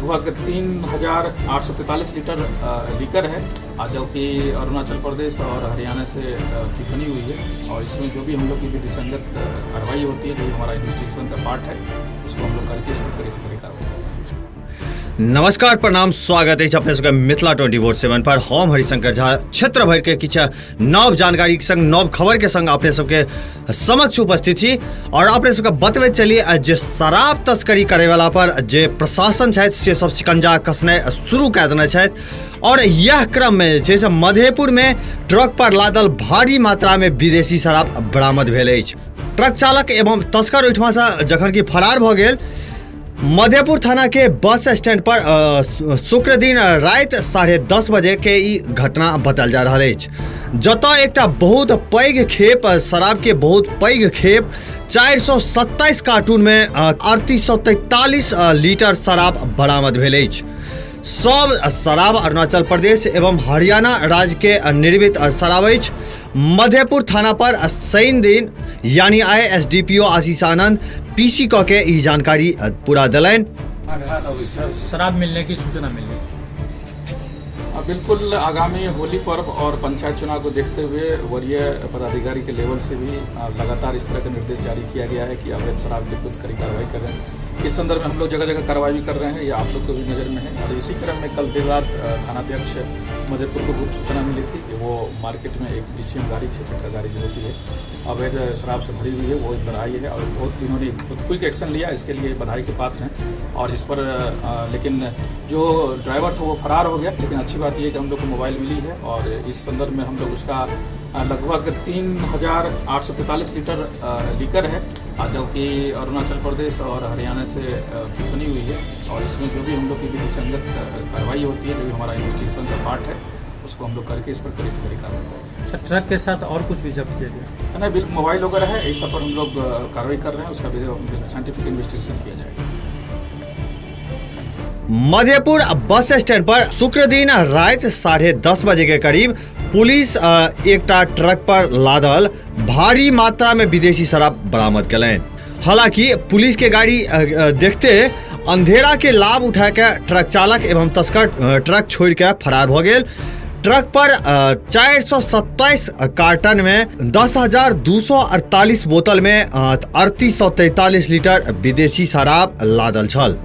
लगभग 3843 litre liquor है, जबकि अरुणाचल प्रदेश और हरियाणा से की बनी हुई है। और इसमें जो भी हम लोग की विधिसंगत कार्रवाई होती है, जो हमारा इन्वेस्टिगेशन का पार्ट है, उसको हम लोग करके इसमें कड़ी से कड़ी कार्रवाई करेंगे। नमस्कार, प्रणाम, स्वागत है अपने सबके मिथिला 24/7 पर। हम हरिशंकर झा क्षेत्र भर के किछ नव जानकारी के संग नव खबर के संग अपने सबके समक्ष उपस्थित छी। और अपने सबके बतबैत चलिए जे शराब तस्करी करे वाला पर जे प्रशासन छथि से सब शिकंजा कसने शुरू कऽ देने छथि। और यह क्रम में जे से मधेपुर में ट्रक पर लादल भारी मात्रा में विदेशी शराब बरामद भेल अछि। ट्रक चालक एवं तस्कर ओहिठाम से जखन कि फरार भऽ गेल। मधेपुर थाना के बस स्टैंड पर शुक्र दिन रात 10:30 बजे के ई घटना बताल जा रहा है, जतऽ एकटा बहुत पैघ खेप शराब के बहुत पैघ खेप 427 कार्टून में 3843 लीटर शराब बरामद भेल अछि। सब शराब अरुणाचल प्रदेश एवं हरियाणा राज्य के निर्मित शराब अछि। मधेपुर थाना पर शनि दिन यानी आइ एसडीपीओ आशीष आनंद पीसी क के ई जानकारी पूरा दिलैन। शराब मिलने की सूचना मिली। बिल्कुल, आगामी होली पर्व और पंचायत चुनाव को देखते हुए वरीय पदाधिकारी के लेवल से भी लगातार इस तरह का निर्देश जारी किया गया है कि अवैध शराब के विरुद्ध कड़ी कार्रवाई कर रहे हैं। इस संदर्भ में हम लोग जगह जगह कार्रवाई भी कर रहे हैं, ये आप लोग को भी नज़र में है। और इसी क्रम में कल देर रात थानाध्यक्ष मधेपुर को गुप्त सूचना मिली थी कि वो मार्केट में एक डीसीएम गाड़ी 6 गाड़ी जो होती है अवैध शराब से भरी हुई है, वो इधर आई है। और बहुत इन्होंने क्विक एक्शन लिया, इसके लिए बधाई के पात्र हैं। और इस पर लेकिन जो ड्राइवर था वो फरार हो गया। लेकिन अच्छी बात यह कि हम लोग को मोबाइल मिली है और इस संदर्भ में हम लोग उसका लगभग 3843 लीटर लीकर है, जबकि अरुणाचल प्रदेश और हरियाणा से बनी हुई है। और इसमें जो भी हम लोग की विधिसंगत कार्रवाई होती है, जो भी हमारा इन्वेस्टिगेशन का पार्ट है, उसको हम लोग करके इस पर कड़ी से कड़ी कार्रवाई करेंगे। ट्रक के साथ और कुछ भी जब्त किया गया? नहीं, मोबाइल वगैरह है, इस सब पर हम लोग कार्रवाई कर रहे हैं, उसका साइंटिफिक इन्वेस्टिगेशन किया जाएगा। मधेपुर बस स्टैंड पर शुक्र दिन रात 10:30 बजे के करीब पुलिस एकटा ट्रक पर लादल भारी मात्रा में विदेशी शराब बरामद कलैन। हालांकि पुलिस के गाड़ी देखते अंधेरा के लाभ उठा के ट्रक चालक एवं तस्कर ट्रक छोड़ के फरार हो गए। ट्रक पर 427 कार्टन में 10,248 बोतल में 3843 लीटर विदेशी शराब लादल छल।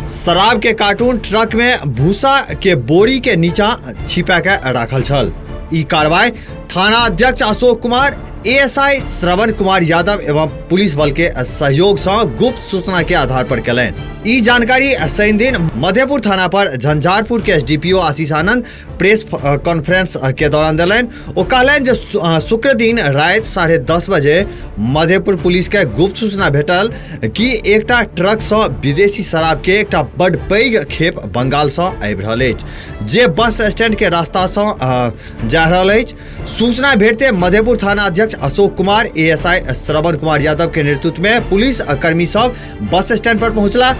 शराब के कार्टून ट्रक में भूसा के बोरी के नीचा छिपा के राखल छल। ई कार्रवाई थाना अध्यक्ष अशोक कुमार, एएसआई श्रवण कुमार यादव एवं पुलिस बल के सहयोग से गुप्त सूचना के आधार पर कलैन। ई जानकारी शनि दिन मधेपुर थाना पर झंझारपुर के एसडीपीओ आशीष आनंद प्रेस कॉन्फ्रेंस के दौरान दिलैन। ओ कहलैन जे शुक्र दिन रात 10:30 बजे मधेपुर पुलिस के गुप्त सूचना भेटल कि एकटा ट्रक से विदेशी शराब के एकटा बड़ पैघ खेप बंगाल से आबि रहल अछि, जे बस स्टैंड के रास्ता से जा रहल अछि। सूचना भेटते मधेपुर थाना अध्यक्ष अशोक कुमार, एएसआई श्रवण कुमार यादव के नेतृत्व में पुलिस कर्मी सब बस स्टैंड पर पहुंचला।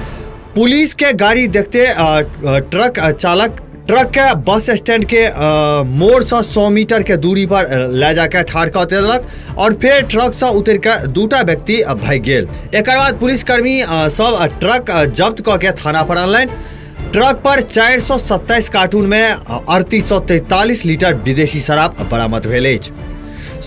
पुलिस के गाड़ी देखते ट्रक चालक ट्रक के बस स्टैंड के मोड़ से 100 मीटर के दूरी पर ले जाकर ठाड़ कऽ देलक और फिर ट्रक से उतर के दूटा व्यक्ति भाग गेल। एक बाद पुलिसकर्मी सब ट्रक जब्त कऽ के थाना पर अनलनि। ट्रक पर 427 कार्टून में 3843 लीटर विदेशी शराब बरामद भेल अछि।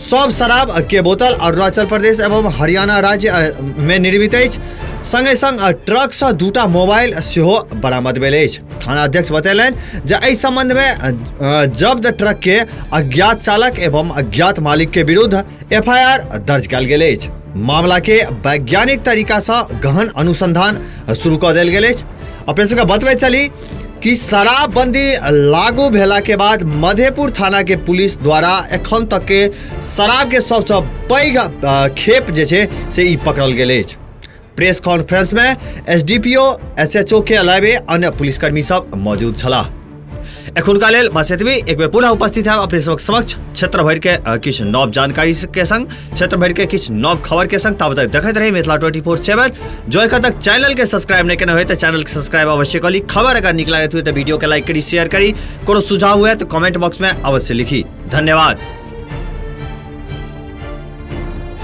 सब शराब के बोतल अरुणाचल प्रदेश एवं हरियाणा राज्य में निर्मित अछि। संगे संग ट्रक से दूटा मोबाइल सेहो बरामद भेल अछि। थाना अध्यक्ष बतेलनि जे एहि संबंध में जब्त ट्रक के अज्ञात चालक एवं अज्ञात मालिक के विरुद्ध एफआईआर दर्ज कयल गेल अछि। मामला के वैज्ञानिक तरीका से गहन अनुसंधान शुरू कऽ देल गेल अछि। अपने सबके बतबै चली कि शराबबंदी लागू भेला के बाद मधेपुर थाना के पुलिस द्वारा एखन तक के शराब के सबसे पैघ खेप जे छै से ई पकड़ल गेल अछि। प्रेस कॉन्फ्रेंस में एसडीपीओ, एसएचओ के अलावे अन्य पुलिसकर्मी सब मौजूद छलाह। एखुनका लेल बस एतबे। एक बेर पुनः उपस्थित है अपने सबक समक्ष क्षेत्र भर के किछ नव जानकारी के संग, क्षेत्र भर के किछ नव खबर के संग। तब तक देखते रही मिथिला 24/7। जो एखन तक चैनल के सब्सक्राइब नहीं केने होय तो चैनल के सब्सक्राइब अवश्य करी। खबर अगर नीक लागत हुए तो वीडियो के लाइक करी, शेयर करी। कोनो सुझाव हुए तो कमेंट बॉक्स में अवश्य लिखी। धन्यवाद।